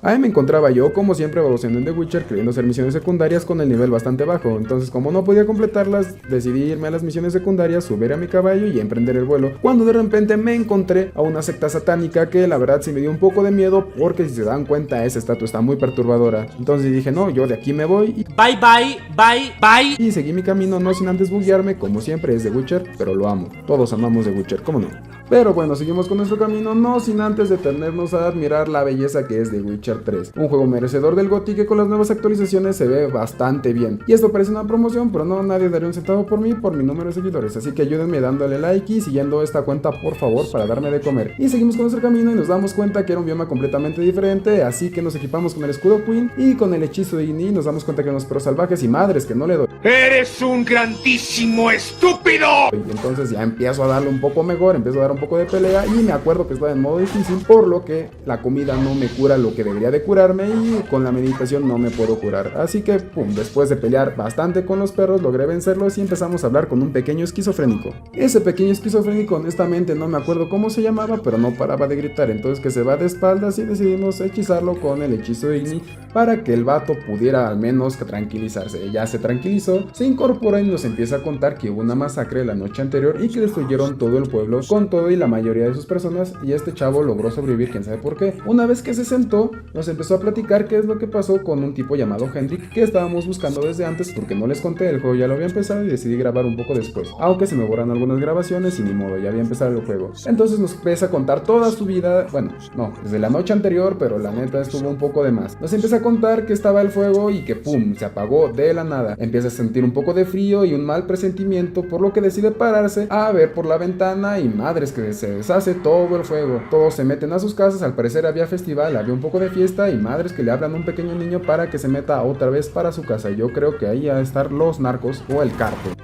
Ahí me encontraba yo, como siempre, baboseando en The Witcher, queriendo hacer misiones secundarias con el nivel bastante bajo. Entonces, como no podía completarlas, decidí irme a las misiones secundarias, subir a mi caballo y emprender el vuelo. Cuando de repente me encontré a una secta satánica que la verdad sí me dio un poco de miedo, porque si se dan cuenta, esa estatua está muy perturbadora. Entonces dije, no, yo de aquí me voy y bye, bye, bye, bye. Y seguí mi camino, no sin antes buguearme, como siempre es The Witcher, pero lo amo. Todos amamos The Witcher, ¿cómo no? Pero bueno, seguimos con nuestro camino, no sin antes detenernos a admirar la belleza que es The Witcher 3. Un juego merecedor del GOTY que con las nuevas actualizaciones se ve bastante bien. Y esto parece una promoción, pero no, nadie daría un centavo por mí, por mi número de seguidores. Así que ayúdenme dándole like y siguiendo esta cuenta, por favor, para darme de comer. Y seguimos con nuestro camino y nos damos cuenta que era un bioma completamente diferente, así que nos equipamos con el escudo Queen y con el hechizo de Igni. Nos damos cuenta que unos perros salvajes y madres que no le doy. ¡Eres un grandísimo estúpido! Y entonces ya empiezo a darle un poco mejor, empiezo a dar un poco de pelea y me acuerdo que estaba en modo difícil, por lo que la comida no me cura lo que debería de curarme y con la meditación no me puedo curar. Así que, pum, después de pelear bastante con los perros, logré vencerlos y empezamos a hablar con un pequeño esquizofrénico. Ese pequeño esquizofrénico, honestamente no me acuerdo cómo se llamaba, pero no paraba de gritar, entonces que se va de espaldas y decidimos hechizarlo con el hechizo de Igni para que el vato pudiera al menos tranquilizarse. Ya se tranquilizó, se incorpora y nos empieza a contar que hubo una masacre la noche anterior y que destruyeron todo el pueblo con todo y la mayoría de sus personas, y este chavo logró sobrevivir, quién sabe por qué. Una vez que se sentó, nos empezó a platicar qué es lo que pasó con un tipo llamado Hendrik que estábamos buscando desde antes, porque no les conté, el juego ya lo había empezado y decidí grabar un poco después, aunque se me borran algunas grabaciones y ni modo, ya había empezado el juego. Entonces nos empieza a contar toda su vida, bueno, no, desde la noche anterior, pero la neta estuvo un poco de más. Nos empieza a contar que estaba el fuego y que pum, se apagó de la nada. Empieza a sentir un poco de frío y un mal presentimiento, por lo que decide pararse a ver por la ventana y madres que se deshace todo el fuego. Todos se meten a sus casas, al parecer había festival, había un poco de fiesta y madres que le hablan a un pequeño niño para que se meta otra vez para su casa. Yo creo que ahí ha de estar los narcos o el cártel.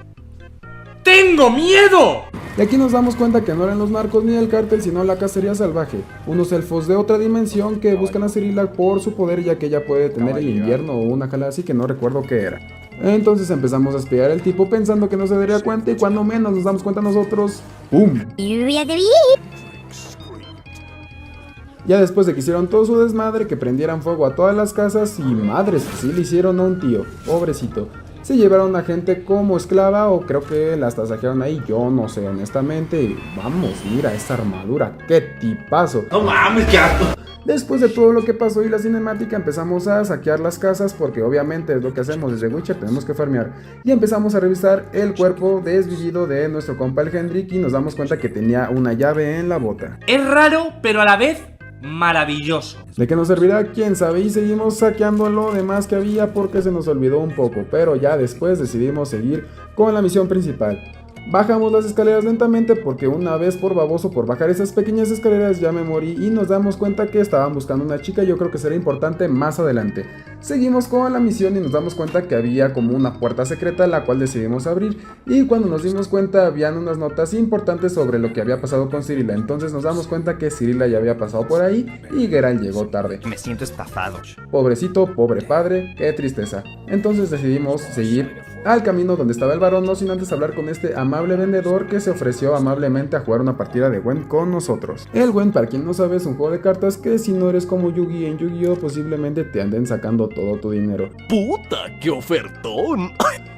¡Tengo miedo! Y aquí nos damos cuenta que no eran los narcos ni el cártel, sino la cacería salvaje, unos elfos de otra dimensión que buscan a Cirilla por su poder, ya que ella puede detener el invierno o una jala así que no recuerdo qué era. Entonces empezamos a espiar al tipo pensando que no se daría cuenta y cuando menos nos damos cuenta nosotros, ¡pum! Ya después de que hicieron todo su desmadre, que prendieran fuego a todas las casas y madres, sí le hicieron a un tío, pobrecito. Se llevaron a gente como esclava o creo que las tasajearon ahí, yo no sé honestamente. Y vamos, mira esa armadura, qué tipazo. No mames, qué asco. Después de todo lo que pasó y la cinemática empezamos a saquear las casas porque obviamente es lo que hacemos desde Witcher, tenemos que farmear. Y empezamos a revisar el cuerpo desvivido de nuestro compa el Hendrik y nos damos cuenta que tenía una llave en la bota. Es raro, pero a la vez maravilloso. ¿De qué nos servirá? Quién sabe, y seguimos saqueando lo demás que había porque se nos olvidó un poco, pero ya después decidimos seguir con la misión principal. Bajamos las escaleras lentamente porque una vez por baboso por bajar esas pequeñas escaleras ya me morí y nos damos cuenta que estaban buscando una chica. Yo creo que será importante más adelante. Seguimos con la misión y nos damos cuenta que había como una puerta secreta la cual decidimos abrir, y cuando nos dimos cuenta habían unas notas importantes sobre lo que había pasado con Cirilla. Entonces nos damos cuenta que Cirilla ya había pasado por ahí y Geralt llegó tarde. Me siento estafado. Pobrecito, pobre padre, qué tristeza. Entonces decidimos seguir al camino donde estaba el varón, no sin antes hablar con este amable vendedor que se ofreció amablemente a jugar una partida de Gwent con nosotros. El Gwent, para quien no sabe, es un juego de cartas que si no eres como Yugi en Yu-Gi-Oh posiblemente te anden sacando todo tu dinero. ¡Puta, qué ofertón!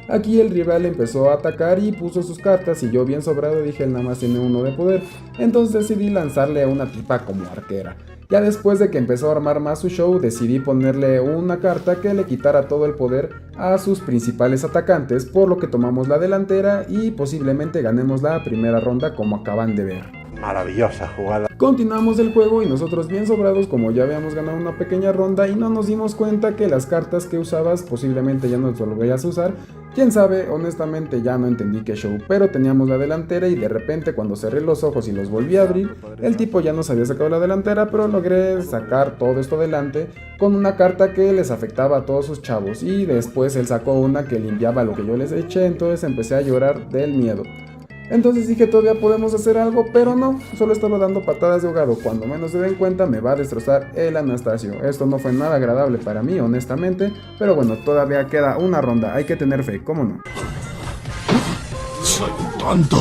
Aquí el rival empezó a atacar y puso sus cartas y yo bien sobrado dije él nada más tiene uno de poder, entonces decidí lanzarle a una tipa como arquera. Ya después de que empezó a armar más su show, decidí ponerle una carta que le quitara todo el poder a sus principales atacantes, por lo que tomamos la delantera y posiblemente ganemos la primera ronda como acaban de ver. Maravillosa jugada. Continuamos el juego y nosotros bien sobrados como ya habíamos ganado una pequeña ronda y no nos dimos cuenta que las cartas que usabas posiblemente ya no las volverías a usar. Quién sabe, honestamente ya no entendí qué show, pero teníamos la delantera y de repente cuando cerré los ojos y los volví a abrir, el tipo ya nos había sacado la delantera, pero logré sacar todo esto adelante con una carta que les afectaba a todos sus chavos y después él sacó una que limpiaba lo que yo les eché, entonces empecé a llorar del miedo. Entonces dije todavía podemos hacer algo, pero no, solo estaba dando patadas de ahogado. Cuando menos se den cuenta me va a destrozar el Anastasio. Esto no fue nada agradable para mí honestamente, pero bueno, todavía queda una ronda, hay que tener fe, ¿cómo no? Soy un tonto.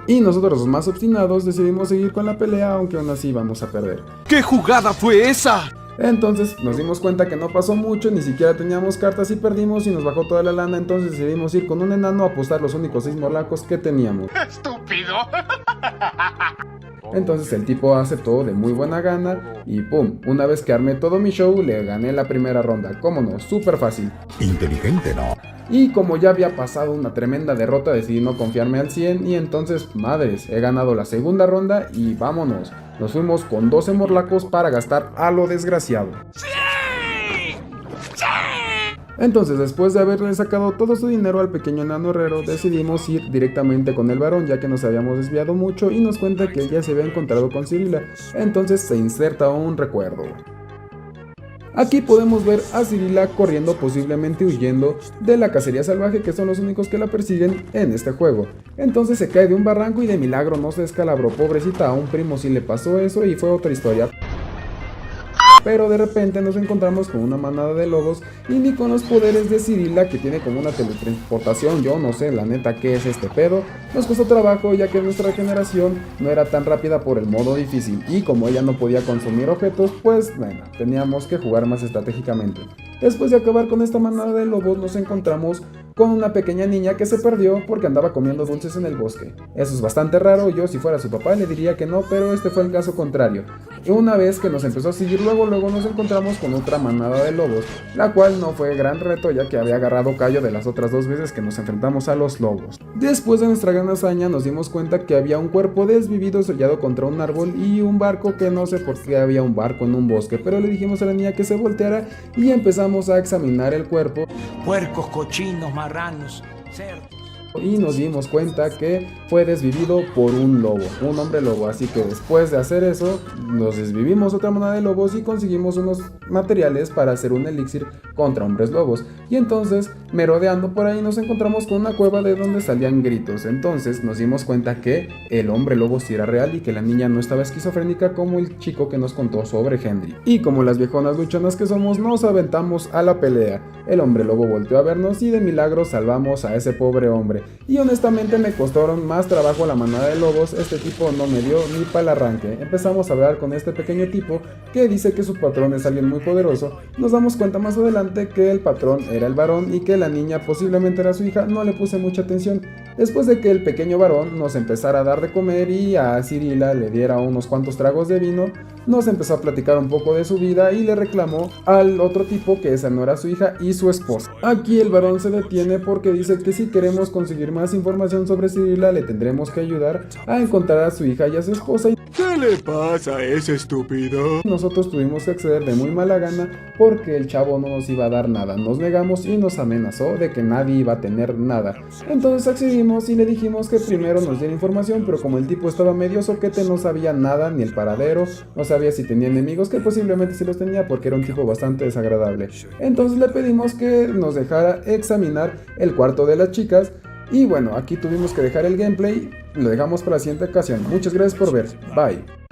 Y nosotros los más obstinados decidimos seguir con la pelea, aunque aún así íbamos a perder. ¿Qué jugada fue esa? Entonces nos dimos cuenta que no pasó mucho, ni siquiera teníamos cartas y perdimos y nos bajó toda la lana, entonces decidimos ir con un enano a apostar los únicos 6 morlacos que teníamos. ¡Estúpido! Entonces el tipo aceptó de muy buena gana y pum, una vez que armé todo mi show le gané la primera ronda, cómo no, súper fácil. Inteligente, ¿no? Y como ya había pasado una tremenda derrota decidí no confiarme al 100 y entonces, madres, he ganado la segunda ronda y vámonos. Nos fuimos con 12 morlacos para gastar a lo desgraciado. Entonces, después de haberle sacado todo su dinero al pequeño enano herrero, decidimos ir directamente con el varón, ya que nos habíamos desviado mucho y nos cuenta que ella se había encontrado con Cirila. Entonces se inserta un recuerdo. Aquí podemos ver a Cirila corriendo, posiblemente huyendo de la cacería salvaje, que son los únicos que la persiguen en este juego. Entonces se cae de un barranco y de milagro no se descalabró, pobrecita, a un primo sí le pasó eso y fue otra historia. Pero de repente nos encontramos con una manada de lobos y ni con los poderes de Cirila, que tiene como una teletransportación, yo no sé la neta qué es este pedo, nos costó trabajo ya que nuestra regeneración no era tan rápida por el modo difícil y como ella no podía consumir objetos, pues bueno, teníamos que jugar más estratégicamente. Después de acabar con esta manada de lobos nos encontramos con una pequeña niña que se perdió porque andaba comiendo dulces en el bosque. Eso es bastante raro, yo si fuera su papá le diría que no, pero este fue el caso contrario. Y una vez que nos empezó a seguir, luego nos encontramos con otra manada de lobos, la cual no fue gran reto ya que había agarrado callo de las otras 2 veces que nos enfrentamos a los lobos. Después de nuestra gran hazaña nos dimos cuenta que había un cuerpo desvivido sellado contra un árbol y un barco, que no sé por qué había un barco en un bosque, pero le dijimos a la niña que se volteara y empezamos a examinar el cuerpo. Puercos, cochinos, marranos, cerdos. Y nos dimos cuenta que fue desvivido por un lobo, un hombre lobo, así que después de hacer eso, nos desvivimos otra manada de lobos y conseguimos unos materiales para hacer un elixir contra hombres lobos. Y entonces, merodeando por ahí, nos encontramos con una cueva de donde salían gritos. Entonces nos dimos cuenta que el hombre lobo sí era real y que la niña no estaba esquizofrénica como el chico que nos contó sobre Henry. Y como las viejonas luchonas que somos, nos aventamos a la pelea. El hombre lobo volteó a vernos y de milagro salvamos a ese pobre hombre. Y honestamente me costaron más trabajo la manada de lobos, este tipo no me dio ni para el arranque. Empezamos a hablar con este pequeño tipo que dice que su patrón es alguien muy poderoso. Nos damos cuenta más adelante que el patrón era el varón y que la niña posiblemente era su hija, no le puse mucha atención. Después de que el pequeño varón nos empezara a dar de comer y a Cirila le diera unos cuantos tragos de vino, nos empezó a platicar un poco de su vida y le reclamó al otro tipo que esa no era su hija y su esposa. Aquí el varón se detiene porque dice que si queremos conseguir más información sobre Cirila le tendremos que ayudar a encontrar a su hija y a su esposa. ¿Qué le pasa a ese estúpido? Nosotros tuvimos que acceder de muy mala gana porque el chavo no nos iba a dar nada. Nos negamos y nos amenazó de que nadie iba a tener nada. Entonces accedimos y le dijimos que primero nos diera información, pero como el tipo estaba medio soquete no sabía nada, ni el paradero, no sabía si tenía enemigos, que posiblemente sí los tenía porque era un tipo bastante desagradable. Entonces le pedimos que nos dejara examinar el cuarto de las chicas. Y bueno, aquí tuvimos que dejar el gameplay, lo dejamos para la siguiente ocasión. Muchas gracias por ver, bye.